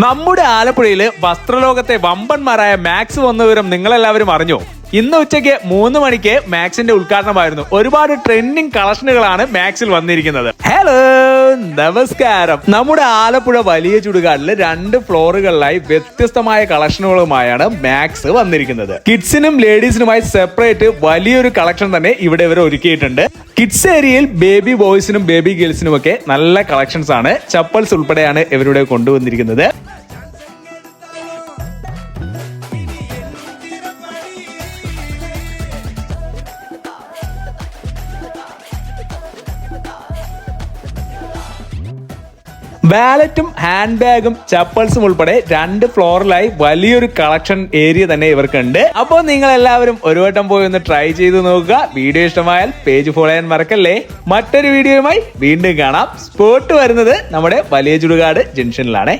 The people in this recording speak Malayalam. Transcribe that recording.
നമ്മുടെ ആലപ്പുഴയില് വസ്ത്രലോകത്തെ വമ്പന്മാരായ മാക്സ് വന്ന വിവരം നിങ്ങളെല്ലാവരും അറിഞ്ഞോ? ഇന്ന് ഉച്ചയ്ക്ക് 3 മണിക്ക് മാക്സിന്റെ ഉദ്ഘാടനമായിരുന്നു. ഒരുപാട് ട്രെൻഡിങ് കളക്ഷനുകളാണ് മാക്സിൽ വന്നിരിക്കുന്നത്. ഹലോ, നമസ്കാരം. നമ്മുടെ ആലപ്പുഴ വലിയ ചുടുകാടില് 2 ഫ്ലോറുകളിലായി വ്യത്യസ്തമായ കളക്ഷനുകളുമായാണ് മാക്സ് വന്നിരിക്കുന്നത്. കിഡ്സിനും ലേഡീസിനുമായി സെപ്പറേറ്റ് വലിയൊരു കളക്ഷൻ തന്നെ ഇവിടെ ഇവർ ഒരുക്കിയിട്ടുണ്ട്. കിഡ്സ് ഏരിയയിൽ ബേബി ബോയ്സിനും ബേബി ഗേൾസിനും ഒക്കെ നല്ല കളക്ഷൻസ് ആണ്. ചപ്പൽസ് ഉൾപ്പെടെയാണ് ഇവരുടെ കൊണ്ടുവന്നിരിക്കുന്നത്. വാലറ്റും ഹാൻഡ് ബാഗും ചപ്പൽസും ഉൾപ്പെടെ 2 ഫ്ലോറിലായി വലിയൊരു കളക്ഷൻ ഏരിയ തന്നെ ഇവർക്കുണ്ട്. അപ്പോൾ നിങ്ങൾ എല്ലാവരും ഒരു വട്ടം പോയി ഒന്ന് ട്രൈ ചെയ്ത് നോക്കുക. വീഡിയോ ഇഷ്ടമായാൽ പേജ് ഫോളോ ചെയ്യാൻ മറക്കല്ലേ. മറ്റൊരു വീഡിയോയുമായി വീണ്ടും കാണാം. സ്പോട്ട് വരുന്നത് നമ്മുടെ വലിയ ചുടുകാട് ജംഗ്ഷനിലാണ്.